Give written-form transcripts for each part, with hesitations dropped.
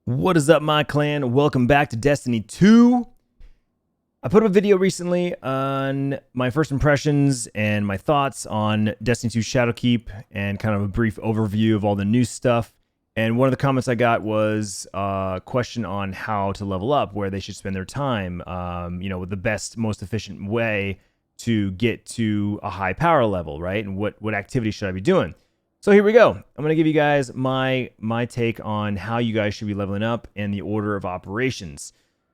What is up, my clan? Welcome back to Destiny 2. I put up a video recently on my first impressions and my thoughts on Destiny 2 Shadowkeep and kind of a brief overview of all the new stuff. And one of the comments I got was a question on how to level up, where they should spend their time, with the best, most efficient way to get to a high power level, right? And what activity should I be doing? So here we go. I'm going to give you guys my take on how you guys should be leveling up and the order of operations.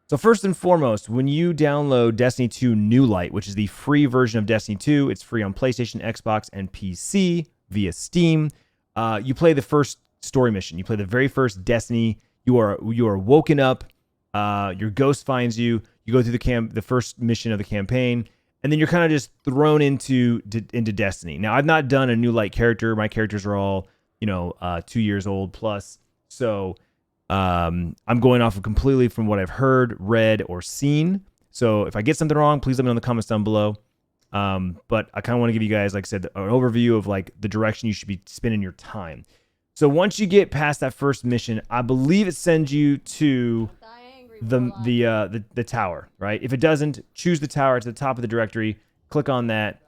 So first and foremost, when you download Destiny 2 New Light, which is the free version of Destiny 2, it's free on PlayStation, Xbox, and PC via Steam. You play the first story mission. You play the very first Destiny. You are woken up. Your ghost finds you. You go through the first mission of the campaign. And then you're kind of just thrown into Destiny. Now, I've not done a New Light character. My characters are all, 2 years old plus. So I'm going off of completely from what I've heard, read, or seen. So if I get something wrong, please let me know in the comments down below. But I kind of want to give you guys, like I said, an overview of like the direction you should be spending your time. So once you get past that first mission, I believe it sends you to the tower, right? If it doesn't, choose the tower to the top of the directory, click on that.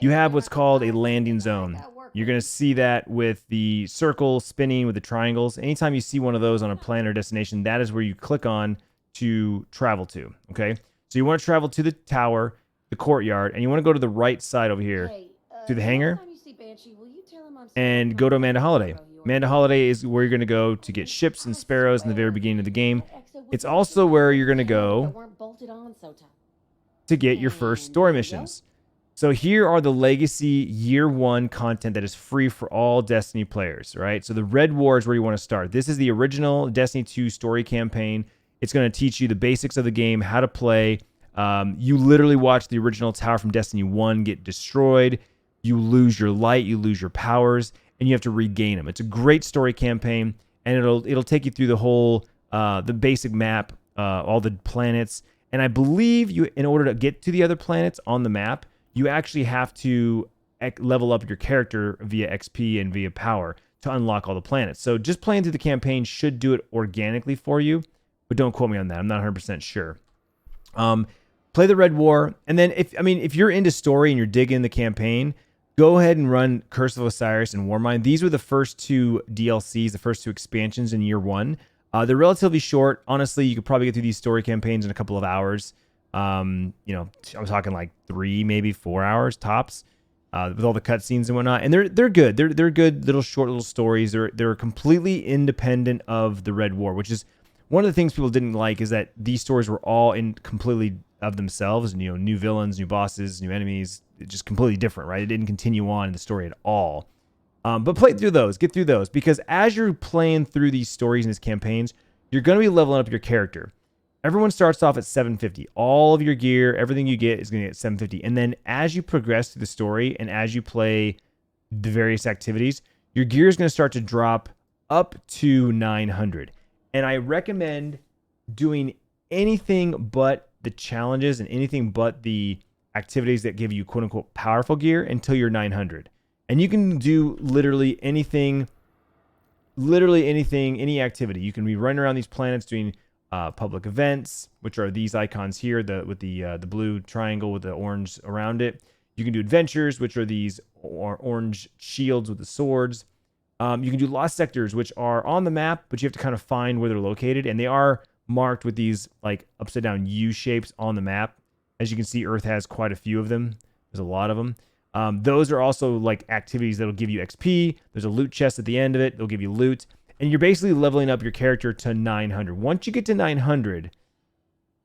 You have what's called a landing zone. You're going to see that with the circle spinning with the triangles. Anytime you see one of those on a planet or destination, that is where you click on to travel to, okay? So you want to travel to the tower, the courtyard, and you want to go to the right side over here to the hangar and go to Amanda Holiday. Amanda Holiday is where you're going to go to get ships and sparrows in the very beginning of the game. It's also where you're going to go to get your first story missions. So here are the Legacy Year 1 content that is free for all Destiny players, right? So the Red War is where you want to start. This is the original Destiny 2 story campaign. It's going to teach you the basics of the game, how to play. You literally watch the original tower from Destiny 1 get destroyed. You lose your light, you lose your powers, and you have to regain them. It's a great story campaign, and it'll take you through the whole the basic map, all the planets. And I believe in order to get to the other planets on the map, you actually have to level up your character via XP and via power to unlock all the planets. So just playing through the campaign should do it organically for you, but don't quote me on that. I'm not 100% sure. Play the Red War, and then if you're into story and you're digging the campaign, go ahead and run Curse of Osiris and Warmind. These were the first two DLCs, the first two expansions in Year 1. They're relatively short. Honestly, you could probably get through these story campaigns in a couple of hours. I'm talking like 3, maybe 4 hours tops, with all the cutscenes and whatnot. And they're good. They're good short little stories. They're completely independent of the Red War, which is one of the things people didn't like, is that these stories were all in completely of themselves. New villains, new bosses, new enemies, just completely different, right? It didn't continue on in the story at all. But play through those, get through those, because as you're playing through these stories and these campaigns, you're going to be leveling up your character. Everyone starts off at 750. All of your gear, everything you get is going to get 750. And then as you progress through the story and as you play the various activities, your gear is going to start to drop up to 900. And I recommend doing anything but the challenges and anything but the activities that give you quote unquote powerful gear until you're 900. And you can do literally anything, any activity. You can be running around these planets doing public events, which are these icons here, with the blue triangle with the orange around it. You can do adventures, which are these orange shields with the swords. You can do lost sectors, which are on the map, but you have to kind of find where they're located, and they are marked with these like upside down U shapes on the map. As you can see, Earth has quite a few of them. There's a lot of them. Those are also like activities that'll give you XP. There's a loot chest at the end of it. They'll give you loot. And you're basically leveling up your character to 900. Once you get to 900,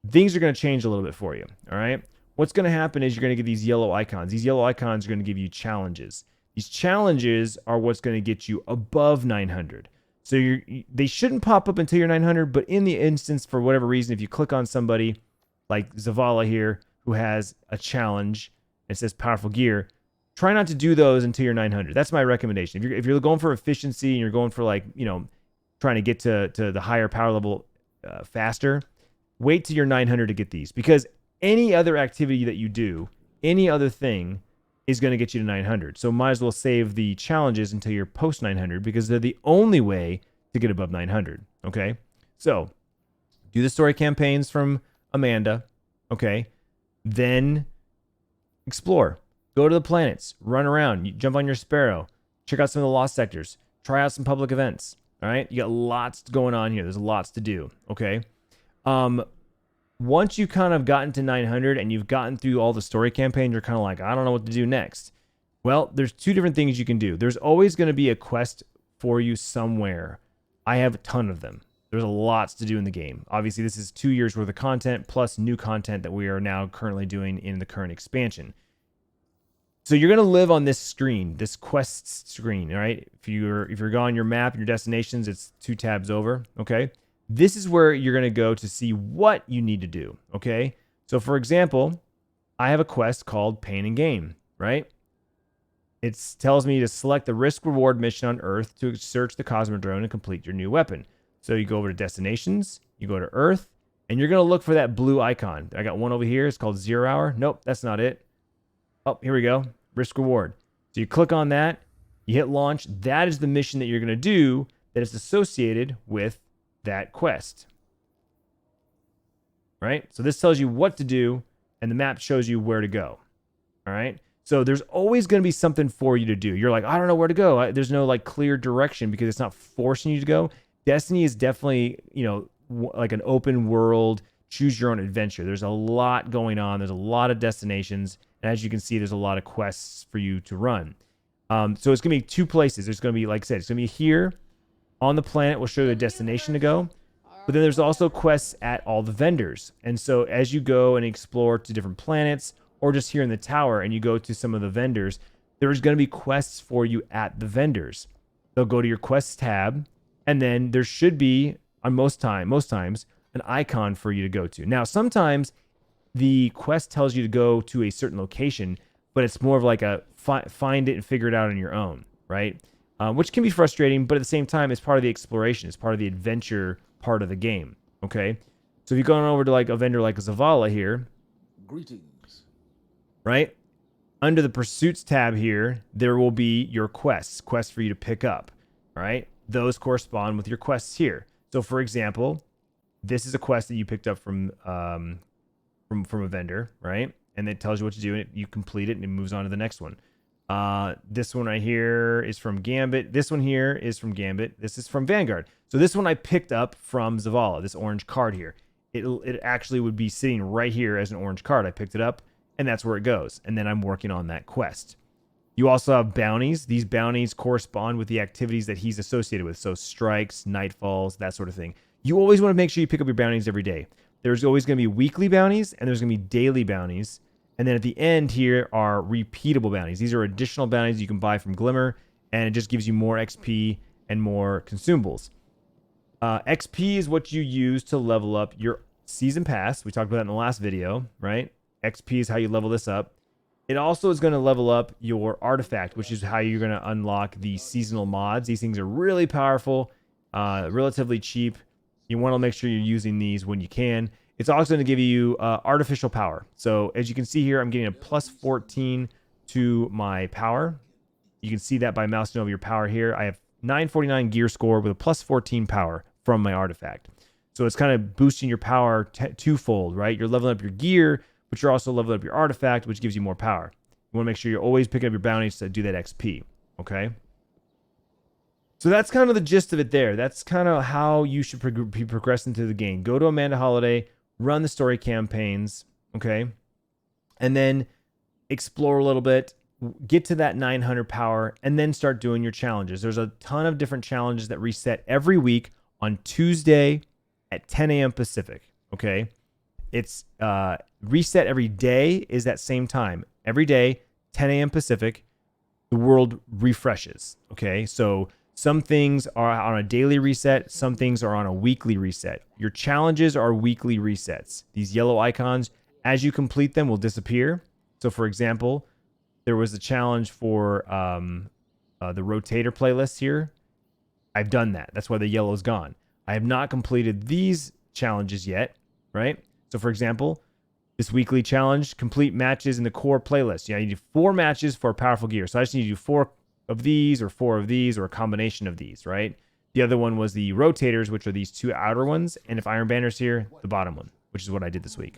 things are going to change a little bit for you. All right. What's going to happen is you're going to get these yellow icons. These yellow icons are going to give you challenges. These challenges are what's going to get you above 900. So they shouldn't pop up until you're 900. But in the instance, for whatever reason, if you click on somebody like Zavala here, who has a challenge, it says powerful gear, try not to do those until you're 900. That's my recommendation. If you're going for efficiency and you're going for trying to get to the higher power level faster, wait till you're 900 to get these, because any other activity that you do, any other thing is going to get you to 900. So might as well save the challenges until you're post 900, because they're the only way to get above 900. Okay. So do the story campaigns from Amanda. Okay. Then explore. Go to the planets. Run around. You jump on your Sparrow. Check out some of the lost sectors. Try out some public events. All right. You got lots going on here. There's lots to do. Okay. Once you kind of gotten to 900 and you've gotten through all the story campaign, you're kind of like, I don't know what to do next. Well, there's two different things you can do. There's always going to be a quest for you somewhere. I have a ton of them. There's lots to do in the game. Obviously, this is 2 years worth of content plus new content that we are now currently doing in the current expansion. So you're going to live on this screen, this quest screen, all right? If you're on your map and your destinations, it's 2 tabs over, okay? This is where you're going to go to see what you need to do, okay? So for example, I have a quest called Pain and Gain, right? It tells me to select the risk reward mission on Earth to search the Cosmodrome and complete your new weapon. So you go over to destinations, you go to Earth, and you're going to look for that blue icon. I got one over here. It's called 0 Hour. Nope, that's not it. Oh, here we go. Risk reward. So you click on that, you hit launch. That is the mission that you're going to do that is associated with that quest. Right? So this tells you what to do, and the map shows you where to go. All right? So there's always going to be something for you to do. You're like, I don't know where to go. There's no like clear direction because it's not forcing you to go. Destiny is definitely, like an open world, choose your own adventure. There's a lot going on. There's a lot of destinations. And as you can see, there's a lot of quests for you to run. So it's going to be 2 places. There's going to be, like I said, it's going to be here on the planet. We'll show you the destination to go. But then there's also quests at all the vendors. And so as you go and explore to different planets or just here in the tower and you go to some of the vendors, there's going to be quests for you at the vendors. They'll go to your quests tab. And then there should be, on most times, an icon for you to go to. Now, sometimes the quest tells you to go to a certain location, but it's more of like a find it and figure it out on your own, right? Which can be frustrating, but at the same time, it's part of the exploration. It's part of the adventure part of the game, okay? So if you go on over to like a vendor like Zavala here, greetings, right? Under the Pursuits tab here, there will be your quests for you to pick up, all right? Those correspond with your quests here. So for example, this is a quest that you picked up from a vendor, right? And it tells you what to do, and you complete it, and it moves on to the next one. This one right here is from Gambit. This one here is from Gambit. This is from Vanguard. So this one I picked up from Zavala, this orange card here. It actually would be sitting right here as an orange card. I picked it up, and that's where it goes. And then I'm working on that quest. You also have bounties. These bounties correspond with the activities that he's associated with. So strikes, nightfalls, that sort of thing. You always want to make sure you pick up your bounties every day. There's always going to be weekly bounties, and there's going to be daily bounties. And then at the end here are repeatable bounties. These are additional bounties you can buy from Glimmer, and it just gives you more XP and more consumables. XP is what you use to level up your season pass. We talked about that in the last video, right? XP is how you level this up. It also is going to level up your artifact, which is how you're going to unlock the seasonal mods. These things are really powerful, relatively cheap. You want to make sure you're using these when you can. It's also going to give you artificial power. So as you can see here, I'm getting a plus 14 to my power. You can see that by mousing over your power here. I have 949 gear score with a plus 14 power from my artifact. So it's kind of boosting your power twofold, right? You're leveling up your gear, but you're also leveling up your artifact, which gives you more power. You want to make sure you're always picking up your bounties to do that XP, okay? So that's kind of the gist of it there. That's kind of how you should be progressing through the game. Go to Amanda Holiday, run the story campaigns, okay? And then explore a little bit, get to that 900 power, and then start doing your challenges. There's a ton of different challenges that reset every week on Tuesday at 10 a.m. Pacific, okay? It's reset every day is that same time. Every day, 10 a.m. Pacific, the world refreshes, okay? So some things are on a daily reset. Some things are on a weekly reset. Your challenges are weekly resets. These yellow icons, as you complete them, will disappear. So for example, there was a challenge for the rotator playlist here. I've done that. That's why the yellow is gone. I have not completed these challenges yet, right? So for example, this weekly challenge, complete matches in the core playlist. Yeah, you do 4 matches for powerful gear. So I just need to do 4 of these or 4 of these or a combination of these, right? The other one was the rotators, which are these two outer ones. And if Iron Banner's here, the bottom one, which is what I did this week.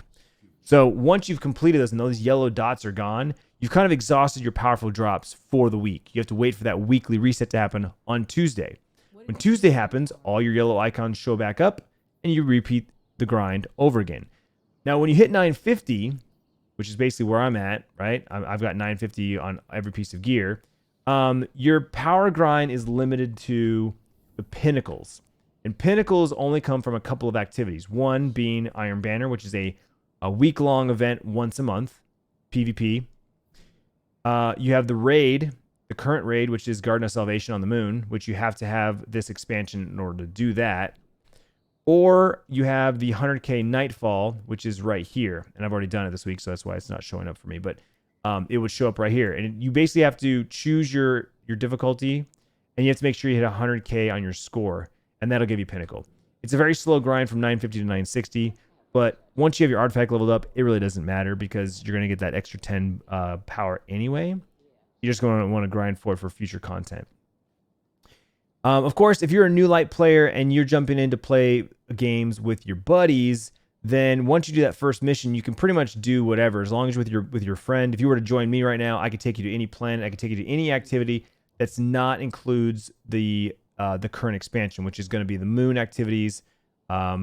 So once you've completed those and those yellow dots are gone, you've kind of exhausted your powerful drops for the week. You have to wait for that weekly reset to happen on Tuesday. When Tuesday happens, all your yellow icons show back up and you repeat the grind over again. Now, when you hit 950, which is basically where I'm at, right? I've got 950 on every piece of gear. Your power grind is limited to the pinnacles. And pinnacles only come from a couple of activities. One being Iron Banner, which is a week-long event once a month, PvP. You have the raid, the current raid, which is Garden of Salvation on the Moon, which you have to have this expansion in order to do that. Or you have the 100k Nightfall, which is right here. And I've already done it this week, so that's why it's not showing up for me. But it would show up right here. And you basically have to choose your difficulty, and you have to make sure you hit 100k on your score, and that'll give you Pinnacle. It's a very slow grind from 950 to 960, but once you have your artifact leveled up, it really doesn't matter because you're going to get that extra 10 power anyway. You're just going to want to grind for it for future content. Of course, if you're a new light player and you're jumping in to play games with your buddies, then once you do that first mission, you can pretty much do whatever as long as you're with your friend. If you were to join me right now, I could take you to any planet. I could take you to any activity that's not includes the current expansion, which is going to be the moon activities,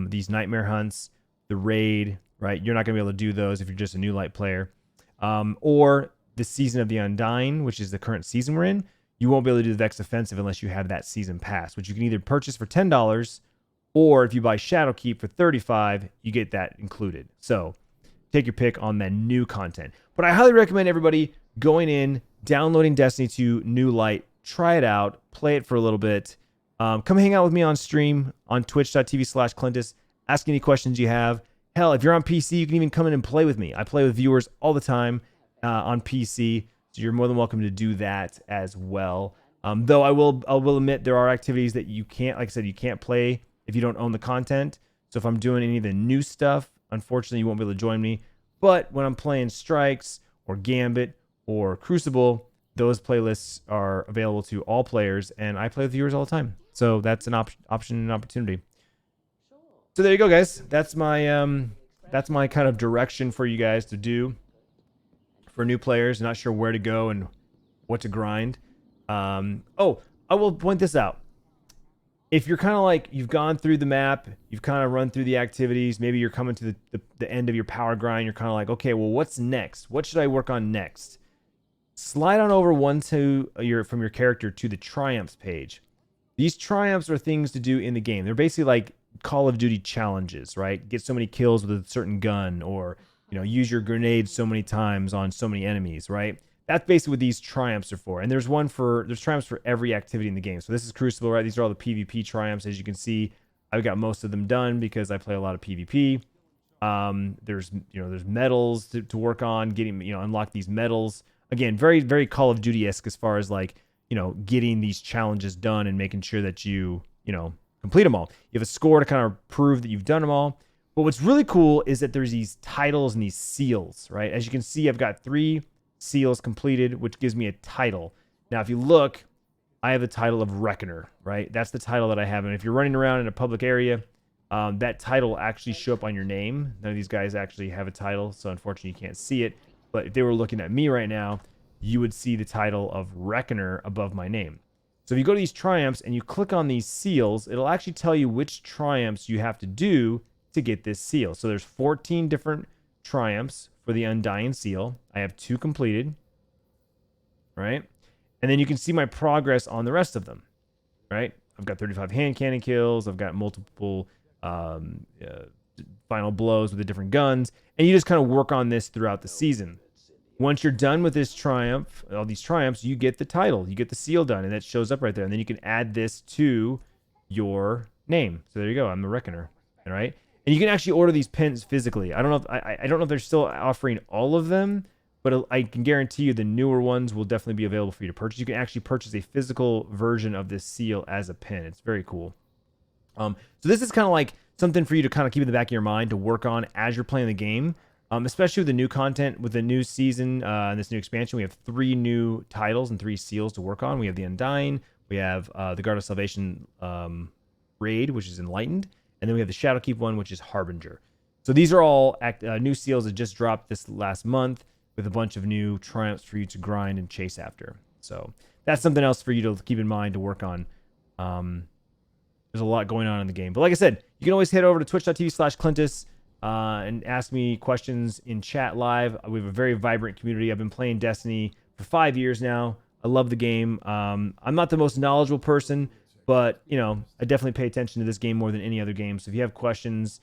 these nightmare hunts, the raid, right? You're not going to be able to do those if you're just a new light player. Or the Season of the Undying, which is the current season we're in. You won't be able to do the Vex Offensive unless you have that season pass, which you can either purchase for $10, or if you buy Shadowkeep for $35, you get that included. So take your pick on that new content. But I highly recommend everybody going in, downloading Destiny 2 New Light, try it out, play it for a little bit. Come hang out with me on stream on twitch.tv/Clintus. Ask any questions you have. Hell, if you're on PC, you can even come in and play with me. I play with viewers all the time on PC, so you're more than welcome to do that as well. Though I will admit there are activities that you can't, like I said, you can't play if you don't own the content. So if I'm doing any of the new stuff, unfortunately, you won't be able to join me. But when I'm playing Strikes or Gambit or Crucible, those playlists are available to all players, and I play with viewers all the time. So that's an option and opportunity. So there you go, guys. That's my kind of direction for you guys to do for new players. Not sure where to go and what to grind. Oh, I will point this out. If you're kind of like, you've gone through the map, you've kind of run through the activities, maybe you're coming to the end of your power grind, you're kind of like, okay, well, what's next? What should I work on next? Slide on over from your character to the triumphs page. These triumphs are things to do in the game. They're basically like Call of Duty challenges, right? Get so many kills with a certain gun, or use your grenade so many times on so many enemies, right? That's basically what these triumphs are for. And there's triumphs for every activity in the game. So this is Crucible, right? These are all the PvP triumphs. As you can see, I've got most of them done because I play a lot of PvP. There's medals to work on, getting, unlock these medals. Again, very, very Call of Duty-esque as far as like, getting these challenges done and making sure that you complete them all. You have a score to kind of prove that you've done them all. But what's really cool is that there's these titles and these seals, right? As you can see, I've got 3 seals completed, which gives me a title. Now, if you look, I have the title of Reckoner, right? That's the title that I have. And if you're running around in a public area, that title will actually show up on your name. None of these guys actually have a title, so unfortunately you can't see it. But if they were looking at me right now, you would see the title of Reckoner above my name. So if you go to these triumphs and you click on these seals, it'll actually tell you which triumphs you have to do to get this seal. So there's 14 different triumphs for the Undying seal. I have 2 completed, right? And then you can see my progress on the rest of them, right? I've got 35 hand cannon kills. I've got multiple final blows with the different guns. And you just kind of work on this throughout the season. Once you're done with this triumph, all these triumphs, you get the title. You get the seal done, and that shows up right there. And then you can add this to your name. So there you go. I'm the Reckoner, all right? And you can actually order these pins physically. I don't know if they're still offering all of them, but I can guarantee you the newer ones will definitely be available for you to purchase. You can actually purchase a physical version of this seal as a pin. It's very cool. So this is kind of like something for you to kind of keep in the back of your mind to work on as you're playing the game, especially with the new content, with the new season and this new expansion. We have 3 new titles and 3 seals to work on. We have the Undying, We have the Guard of Salvation raid, which is Enlightened, and then we have the Shadowkeep one, which is Harbinger. So these are all new seals that just dropped this last month with a bunch of new triumphs for you to grind and chase after. So that's something else for you to keep in mind to work on. There's a lot going on in the game. But like I said, you can always head over to twitch.tv/Clintus and ask me questions in chat live. We have a very vibrant community. I've been playing Destiny for 5 years now. I love the game. I'm not the most knowledgeable person, but, you know, I definitely pay attention to this game more than any other game. So if you have questions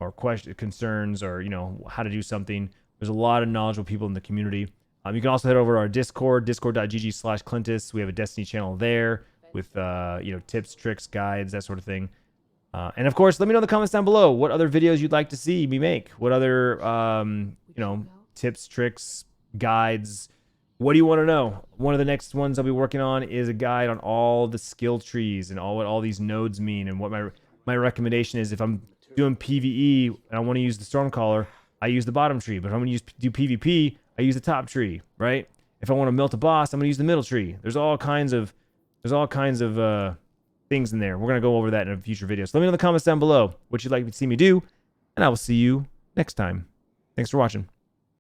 or concerns or, you know, how to do something, there's a lot of knowledgeable people in the community. You can also head over to our Discord, discord.gg/Clintus. We have a Destiny channel there with, you know, tips, tricks, guides, that sort of thing. And of course, let me know in the comments down below what other videos you'd like to see me make. What other, you know, tips, tricks, guides. What do you want to know? One of the next ones I'll be working on is a guide on all the skill trees and what all these nodes mean, and what my recommendation is. If I'm doing PvE and I want to use the Stormcaller, I use the bottom tree. But if I'm going to do PvP, I use the top tree, right? If I want to melt a boss, I'm going to use the middle tree. There's all kinds of things in there. We're going to go over that in a future video. So let me know in the comments down below what you'd like to see me do, and I will see you next time. Thanks for watching.